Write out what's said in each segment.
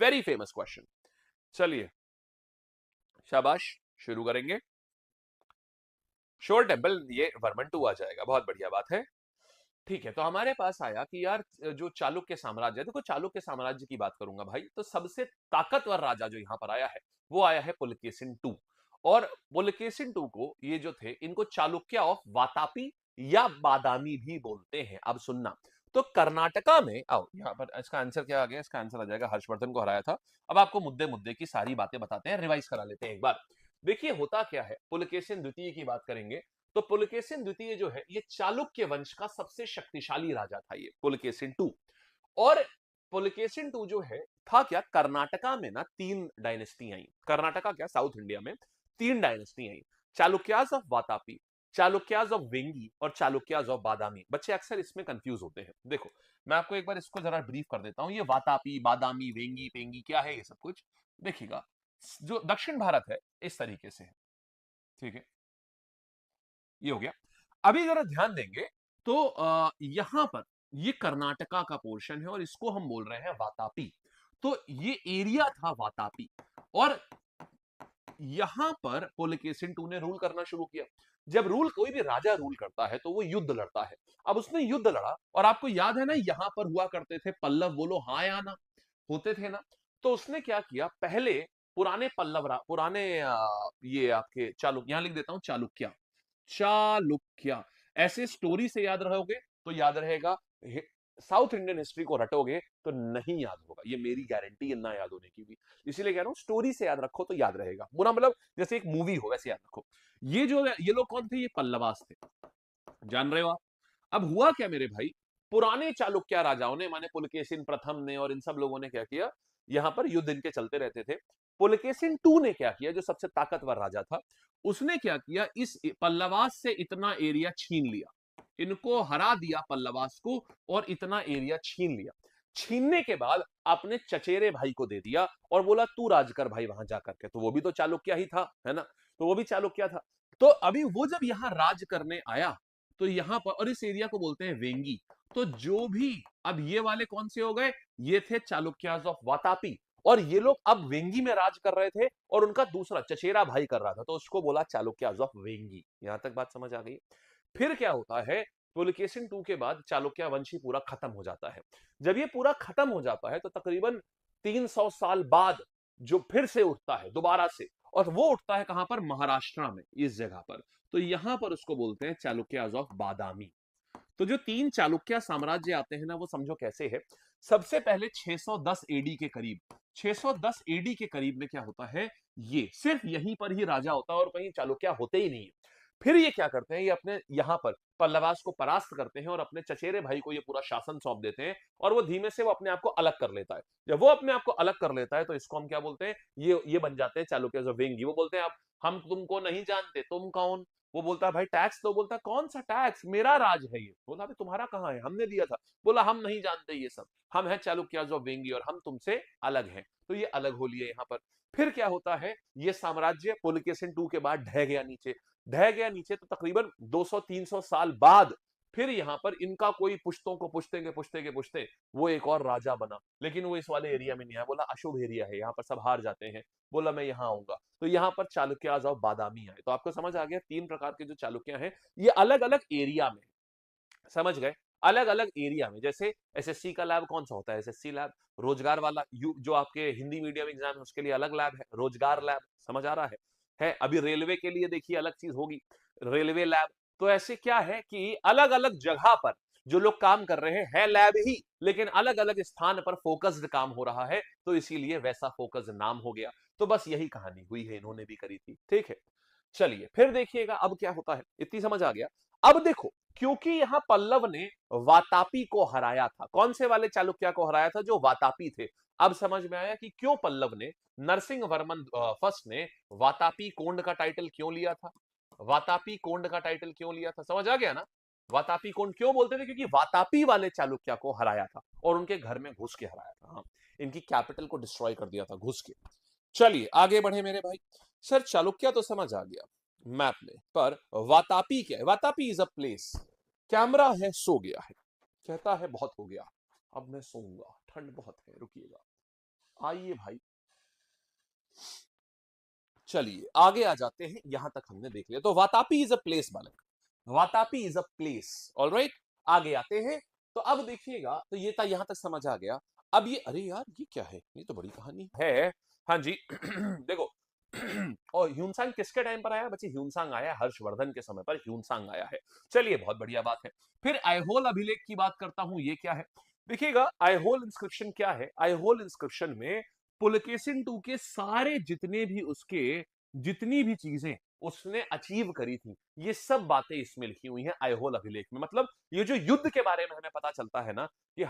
Very famous question. चलिए शाबाश, शुरू करेंगे। श्योर टेम्पल, ये वर्मन 2 आ जाएगा, बहुत बढ़िया बात है। ठीक है, तो हमारे पास आया कि यार जो चालुक्य साम्राज्य है, देखो चालुक्य साम्राज्य की बात करूंगा भाई, तो सबसे ताकतवर राजा जो यहां पर आया है वो आया है पुलकेशिन टू। और पुलकेशिन टू को ये जो थे इनको चालुक्य ऑफ वातापी या बादामी भी बोलते हैं। अब सुनना, तो कर्नाटका में आओ, यहां पर इसका आंसर क्या आ गया, इसका आंसर आ जाएगा हर्षवर्धन को हराया था। अब आपको मुद्दे मुद्दे की सारी बातें बताते हैं, रिवाइज करा लेते हैं एक बार। देखिए होता क्या है, पुलकेशिन द्वितीय की बात करेंगे तो पुलकेशिन द्वितीय जो है ये चालुक्य वंश का सबसे शक्तिशाली राजा था, ये पुलकेशिन टू। और पुलकेशिन टू जो है था क्या, कर्नाटका में ना 3 डायनेस्टी आई। कर्नाटका क्या, साउथ इंडिया में 3 dynasty I. Chalukyas of Vatapi, Chalukyas of Vengi और चालुक्याज ऑफ बादामी। बच्चे अक्सर इसमें कंफ्यूज होते हैं। देखो मैं आपको एक बार इसको जरा ब्रीफ कर देता हूं, ये वातापी बादामी वेंगी पेंगी क्या है ये सब कुछ। देखिएगा जो दक्षिण भारत है इस तरीके से है, ठीक है, ये हो गया। अभी जरा ध्यान देंगे तो यहां पर ये कर्नाटका का पोर्शन है और इसको हम बोल रहे हैं वातापी। तो ये एरिया था वातापी, और यहां पर पुलकेशिन टू ने रूल करना शुरू किया। जब रूल कोई भी राजा रूल करता है तो वो युद्ध लड़ता है। अब उसने युद्ध लड़ा, और आपको याद है ना यहां पर हुआ करते थे पल्लव, बोलो हाँ या ना, होते थे ना। तो उसने क्या किया, पहले पुराने पल्लव पुराने ये आपके चालुक्य, यहां लिख देता हूं चालुक्य, चालुक्य ऐसे स्टोरी से याद रहोगे तो याद रहेगा, साउथ इंडियन हिस्ट्री को रटोगे तो नहीं याद होगा, ये मेरी गारंटी है ना याद होने की भी। इसीलिए कह रहा हूं स्टोरी से याद रखो तो याद रहेगा, बुरा मतलब जैसे एक मूवी हो वैसे याद रखो। ये जो ये लोग कौन थे, ये पल्लवास थे, जान रहे हो आप। अब हुआ क्या मेरे भाई, पुराने चालुक्य राजाओं ने माने पुलकेशिन प्रथम ने और इन सब लोगों ने क्या किया, यहां पर युद्ध इनके चलते रहते थे। पुलकेशिन टू ने क्या किया, जो सबसे ताकतवर राजा था, उसने क्या किया, इस पल्लवास से इतना एरिया छीन लिया, इनको हरा दिया पल्लवास को, और इतना एरिया छीन लिया। छीनने के बाद अपने चचेरे भाई को दे दिया और बोला तू राज कर भाई वहां जाकर के। तो वो भी तो चालुक्य ही था, है ना, तो वो भी चालुक्य था। तो अभी वो जब यहां राज करने आया तो यहां पर, और इस एरिया को बोलते हैं वेंगी। तो जो भी, अब ये वाले कौन से हो गए, ये थे चालुक्याज ऑफ वातापी, और ये लोग अब वेंगी में राज कर रहे थे, और उनका दूसरा चचेरा भाई कर रहा था, तो उसको बोला चालुक्याज ऑफ वेंगी। यहां तक बात समझ आ गई। फिर क्या होता है, पुलकेशिन टू के बाद चालुक्य वंश ही पूरा खत्म हो जाता है। जब ये पूरा खत्म हो जाता है तो तकरीबन 300 साल बाद जो फिर से उठता है दोबारा से, और वो उठता है कहां पर, महाराष्ट्र में, इस जगह पर। तो यहां पर उसको बोलते हैं चालुक्याज ऑफ बादामी। तो जो 3 चालुक्य साम्राज्य आते हैं ना, वो समझो कैसे है। सबसे पहले 610 एडी के करीब, 610 एडी के करीब में क्या होता है, ये सिर्फ यहीं पर ही राजा होता है और कहीं चालुक्य होते ही नहीं है। फिर ये क्या करते हैं, ये अपने यहां पर पल्लवास को परास्त करते हैं और अपने चचेरे भाई को ये पूरा शासन सौंप देते हैं, और वो धीमे से वो अपने आप को अलग कर लेता है। जब वो अपने आप को अलग कर लेता है तो इसको हम क्या बोलते हैं, ये बन जाते हैं चालुक्य जो वेंगी। वो बोलते हैं अब हम तुमको नहीं जानते, तुम कौन। वो बोलता है भाई टैक्स, तो बोलता है कौन सा टैक्स, मेरा राज है ये। बोला अभी तुम्हारा कहाँ है, हमने दिया था। बोला हम नहीं जानते ये सब, हम हैं चालुक्य जो वेंगी और हम तुमसे अलग हैं। तो ये अलग हो लिए यहाँ पर। फिर क्या होता है, ये साम्राज्य पुलकेशिन टू के बाद ढह गया नीचे। ढह गया नीचे तो तकरीबन 200-300 साल बाद फिर यहां पर इनका कोई पुश्तों को पुश्ते वो एक और राजा बना, लेकिन वो इस वाले एरिया में नहीं आया। बोला अशुभ एरिया है, यहाँ पर सब हार जाते हैं। बोला मैं यहाँ आऊंगा। तो यहाँ पर चालुक्याज और बादामी आए। तो आपको समझ आ गया 3 प्रकार के जो चालुक्य हैं ये अलग अलग एरिया में, समझ गए, अलग अलग एरिया में। जैसे एसएससी का लैब कौन सा होता है, एसएससी लैब, रोजगार वाला जो आपके हिंदी मीडियम एग्जाम है उसके लिए अलग लैब है, रोजगार लैब, समझ आ रहा है। अभी रेलवे के लिए देखिए अलग चीज होगी, रेलवे लैब। तो ऐसे क्या है कि अलग अलग जगह पर जो लोग काम कर रहे हैं लैब ही, लेकिन अलग अलग स्थान पर फोकस्ड काम हो रहा है, तो इसीलिए वैसा फोकस नाम हो गया। तो बस यही कहानी हुई है, इन्होंने भी करी थी, ठीक है। चलिए फिर देखिएगा अब क्या होता है, इतनी समझ आ गया। अब देखो, क्योंकि यहां पल्लव ने वातापी को हराया था, कौन से वाले चालुक्य को हराया था, जो वातापी थे। अब समझ में आया कि क्यों पल्लव ने, नरसिंह वर्मन फर्स्ट ने वातापी कोंड का टाइटल क्यों लिया था, वातापी कोंड का टाइटल क्यों लिया था, समझ आ गया ना। वातापी कोंड क्यों बोलते थे, क्योंकि वातापी वाले चालुक्य को हराया था और उनके घर में घुस के हराया था। हाँ, इनकी कैपिटल को डिस्ट्रॉय कर दिया था घुस के। चलिए आगे बढ़े मेरे भाई। सर चालुक्य तो समझ आ गया मैप में, पर वातापी क्या है, Vatapi is a place. Camera है सो गया है, कहता है बहुत हो गया, अब मैं सोऊंगा, ठंड बहुत है, रुकिएगा। आइए भाई, चलिए आगे आ जाते हैं। यहां तक हमने देख लिया, तो वातापी इज अ प्लेस बालक, Vatapi is a place. Alright, आगे आते हैं। तो अब देखिएगा, तो ये था, यहां तक समझ आ गया। अब ये, अरे यार ये क्या है, ये तो बड़ी कहानी है। हाँ जी देखो और ह्यूनसांग किसके टाइम पर आया बच्चे? ह्यूनसांग आया हर्षवर्धन के समय पर, ह्यूनसांग आया है। चलिए बहुत बढ़िया बात है। फिर आईहोल अभिलेख की बात करता हूं, ये क्या है? देखिएगा, आईहोल इंस्क्रिप्शन क्या है। आईहोल इंस्क्रिप्शन में पुलकेशिन टू के सारे जितने भी उसके, जितनी भी चीजें उसने अचीव करी थी, ये सब बातें इसमें लिखी हुई हैं आईहोल अभिलेख में। मतलब ये जो युद्ध के बारे में हमें पता चलता है ना, कि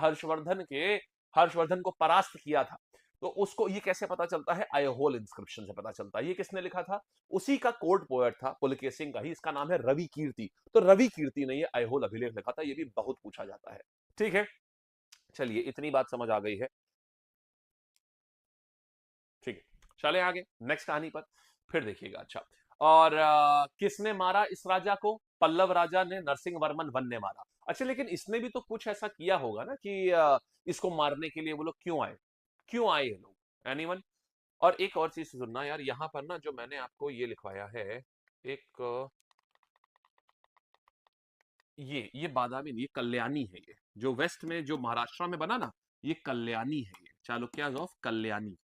हर्षवर्धन को परास्त किया था, तो उसको ये कैसे पता चलता है? आईहोल इंस्क्रिप्शन से पता चलता है। ये किसने लिखा था? उसी का कोर्ट पोएट था पुलकेशिन का ही, इसका नाम है रवि कीर्ति। तो रवि कीर्ति ने ये आईहोल अभिलेख लिखा था, ये भी बहुत पूछा जाता है। ठीक है, चलिए इतनी बात समझ आ गई है। ठीक है, चले आगे नेक्स्ट कहानी पर। फिर देखिएगा, अच्छा, और किसने मारा इस राजा को? पल्लव राजा ने, नरसिंह वर्मन वन ने मारा। अच्छा, लेकिन इसने भी तो कुछ ऐसा किया होगा ना कि इसको मारने के लिए वो लोग क्यों आए? क्यों आए ये लोग? एनीवन? और एक और चीज सुनना यार, यहां पर ना जो मैंने आपको ये लिखवाया है, एक ये बादामी, ये कल्याणी है। ये जो वेस्ट में, जो महाराष्ट्र में बना ना, ये कल्याणी है। ये चालुक्याज ऑफ कल्याणी।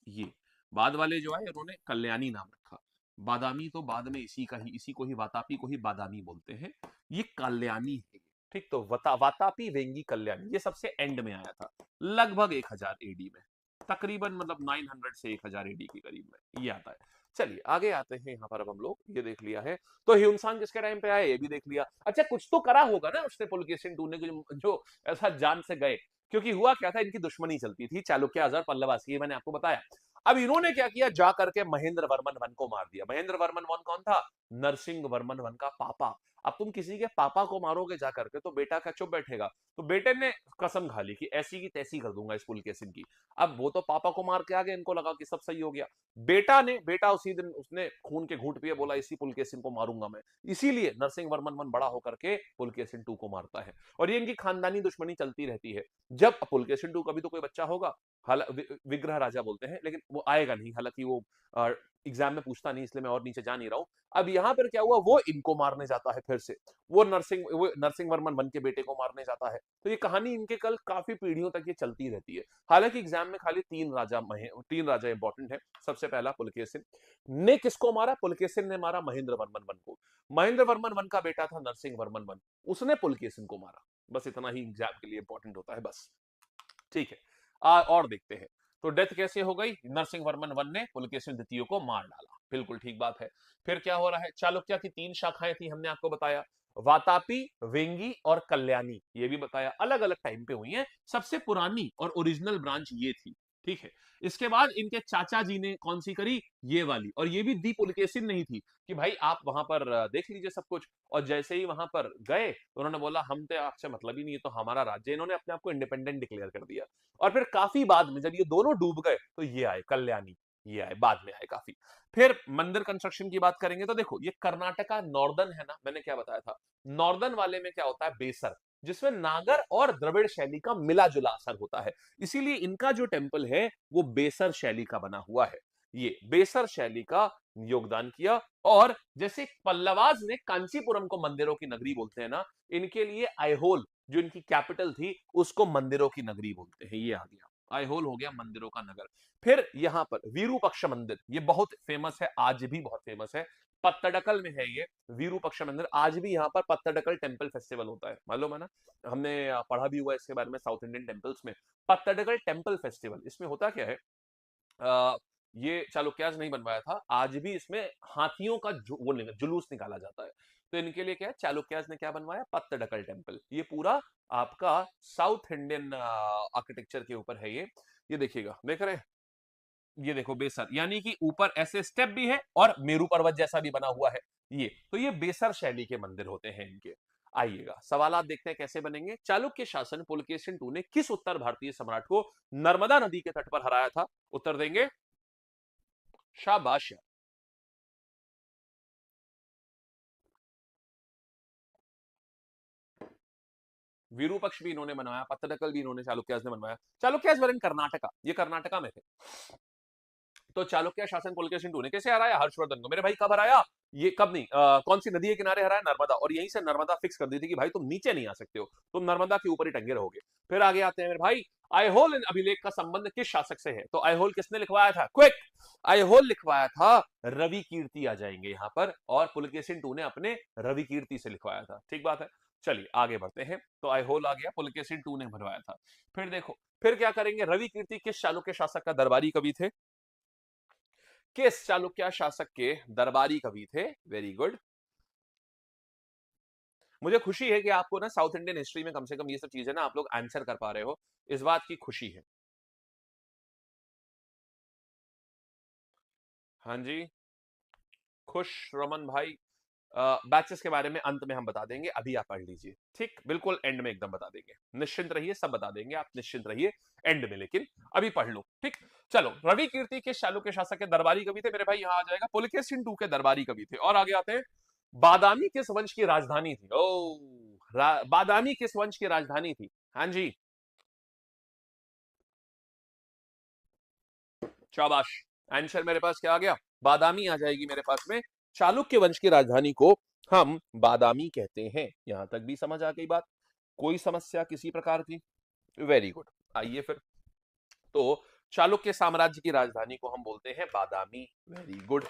ये बाद वाले जो आए, उन्होंने कल्याणी नाम रखा। बादामी तो बाद में इसी का ही, इसी को ही, वातापी को ही बादामी बोलते हैं। ये कल्याणी है। ठीक, तो वातापी वेंगी कल्याणी, ये सबसे एंड में आया था, लगभग 1000 एडी में, तकरीबन, मतलब 900 से 1000 एडी के करीब में ये आता है। चलिए आगे आते हैं। यहाँ पर अब हम लोग ये देख लिया है, तो ह्यूनसांग किसके टाइम पे आए, ये भी देख लिया। अच्छा, कुछ तो करा होगा ना उसने पुलकेशिन टू ने, जो ऐसा जान से गए, क्योंकि हुआ क्या था, इनकी दुश्मनी चलती थी चालुक्य और पल्लवास की, मैंने आपको बताया। अब इन्होंने क्या किया, जा करके महेंद्र वर्मन वन को मार दिया। महेंद्र वर्मन वन कौन था? नरसिंह वर्मन वन का पापा। अब तुम किसी के पापा को मारोगे जा करके, तो बेटा क्या चुप बैठेगा? तो बेटे ने कसम खा ली कि ऐसी की तैसी कर दूंगा इस पुलकेशिन की। अब वो तो पापा को मार के आ गए, इनको लगा कि सब सही हो गया। बेटा उसी दिन उसने खून के घूंट पिए, बोला इसी पुलकेशिन को मारूंगा मैं। इसीलिए नरसिंह वर्मन वन बड़ा होकर के पुलकेशिन टू को मारता है। और ये इनकी खानदानी दुश्मनी चलती रहती है। जब पुलकेशिन टू का भी तो कोई बच्चा होगा, विग्रह राजा बोलते हैं, लेकिन वो आएगा नहीं, हालांकि वो एग्जाम में पूछता नहीं, इसलिए मैं और नीचे जा नहीं रहा हूं। अब यहां पर क्या हुआ, वो इनको मारने जाता है फिर से। वो नरसिंह वर्मन वन के बेटे को मारने जाता है। तो ये कहानी इनके कल काफी पीढ़ियों तक ये चलती रहती है। हालांकि एग्जाम में खाली तीन राजा इंपॉर्टेंट है। सबसे पहला पुलकेशिन ने किसको मारा? पुलकेशिन ने मारा महेंद्र वर्मन वन को। महेंद्र वर्मन वन का बेटा था नरसिंह वर्मन वन, उसने पुलकेशिन को मारा। बस इतना ही एग्जाम के लिए इंपॉर्टेंट होता है, बस। ठीक है, और देखते हैं। तो डेथ कैसे हो गई? नरसिंह वर्मन वन ने पुलकेशिन द्वितीय को मार डाला, बिल्कुल ठीक बात है। फिर क्या हो रहा है, चालुक्य की 3 शाखाएं थी, हमने आपको बताया, वातापी, वेंगी और कल्याणी, ये भी बताया, अलग अलग टाइम पे हुई हैं। सबसे पुरानी और ओरिजिनल ब्रांच ये थी। ठीक है, इसके बाद इनके चाचा जी ने कौन सी करी? ये वाली, और ये भी दी पुलकेशिन नहीं थी, कि भाई आप वहां पर देख लीजिए सब कुछ। और जैसे ही वहां पर गए, तो उन्होंने बोला हम तो आपसे मतलब ही नहीं है, तो हमारा राज्य, इन्होंने अपने आप को इंडिपेंडेंट डिक्लेयर कर दिया। और फिर काफी बाद में जब ये दोनों डूब गए, तो ये आए कल्याणी, ये आए बाद में आए काफी। फिर मंदिर कंस्ट्रक्शन की बात करेंगे, तो देखो ये कर्नाटका नॉर्दर्न है ना, मैंने क्या बताया था, नॉर्दर्न वाले में क्या होता है, बेसर, जिसमें नागर और द्रविड़ शैली का मिला जुला असर होता है। इसीलिए इनका जो टेम्पल है, वो बेसर शैली का बना हुआ है। ये बेसर शैली का योगदान किया। और जैसे पल्लवाज ने कांचीपुरम को मंदिरों की नगरी बोलते हैं ना, इनके लिए आईहोल जो इनकी कैपिटल थी, उसको मंदिरों की नगरी बोलते हैं। ये आ गया, आईहोल हो गया मंदिरों का नगर। फिर यहां पर विरूपक्ष मंदिर, ये बहुत फेमस है, आज भी बहुत फेमस है। पत्तडकल में है ये विरूपक्ष मंदिर। आज भी यहाँ पर पत्तडकल टेम्पल फेस्टिवल होता है, मालूम है ना? हमने पढ़ा भी हुआ इसके बारे में साउथ इंडियन टेम्पल्स में। पत्तडकल टेम्पल फेस्टिवल, इसमें होता क्या है, ये चालुक्याज नहीं बनवाया था, आज भी इसमें हाथियों का जुलूस निकाला जाता है। तो इनके लिए क्या है, चालुक्याज ने क्या बनवाया? पत्तडकल टेम्पल। ये पूरा आपका साउथ इंडियन आर्किटेक्चर के ऊपर है ये देखिएगा, देख रहे हैं? ये देखो बेसर, यानी कि ऊपर ऐसे स्टेप भी है और मेरू पर्वत जैसा भी बना हुआ है। ये तो ये बेसर शैली के मंदिर होते हैं इनके। आइएगा, सवाल देखते हैं कैसे बनेंगे। चालुक्य शासन पुलकेशिन टू ने किस उत्तर भारतीय सम्राट को नर्मदा नदी के तट पर हराया था? उत्तर देंगे? शाबाश। विरूपक्ष भी इन्होंने बनवाया, पत्तडकल भी इन्होंने चालुक्यास ने बनवाया। चालुक्यास वर इन कर्नाटका, ये कर्नाटका में थे। तो चालुक्य शासन पुलकेशिन II ने कैसे हराया? हर्षवर्धन को। मेरे भाई कब हराया? ये कब नहीं, कौन सी नदी के किनारे हराया? नर्मदा। और यहीं से नर्मदा फिक्स कर दी थी कि भाई तुम नीचे नहीं आ सकते हो, तुम नर्मदा के ऊपर ही टंगे रहोगे। फिर आगे आते हैं मेरे भाई, आईहोल अभिलेख का संबंध किस शासक से है? तो आईहोल किसने लिखवाया था? क्विक, आईहोल लिखवाया था रवि कीर्ति आ जाएंगे यहां पर, और पुलकेशिन II ने अपने रवि कीर्ति से लिखवाया था। ठीक बात है, चलिए आगे बढ़ते हैं। तो आईहोल आ गया, पुलकेशिन II ने भरवाया था। फिर देखो, फिर क्या करेंगे? रवि कीर्ति किस चालुक्य शासक का दरबारी कवि थे? किस चालुक्य शासक के दरबारी कवि थे? Very good. मुझे खुशी है कि आपको ना साउथ इंडियन हिस्ट्री में कम से कम ये सब चीजें ना आप लोग आंसर कर पा रहे हो, इस बात की खुशी है। हाँ जी, खुश रमन भाई। बैचेस के बारे में अंत में हम बता देंगे, अभी आप पढ़ लीजिए। ठीक, बिल्कुल एंड में एकदम बता देंगे, निश्चिंत रहिए, सब बता देंगे, आप निश्चिंत रहिए एंड में, लेकिन अभी पढ़ लो। ठीक, चलो, रवि कीर्ति किस चालुक्य शासक के दरबारी कवि थे? मेरे भाई यहां आ जाएगा, पुलकेशिन II के दरबारी कवि थे। और आगे आते हैं, बादामी किस वंश की राजधानी थी? बादामी किस वंश की राजधानी थी? हाँ जी, शाबाश। आंसर मेरे पास क्या आ गया? बादामी आ जाएगी मेरे पास में। चालुक्य वंश की राजधानी को हम बादामी कहते हैं। यहां तक भी समझ आ गई बात? कोई समस्या किसी प्रकार की? Very good. आइए फिर, तो चालुक्य साम्राज्य की राजधानी को हम बोलते हैं बादामी। Very good.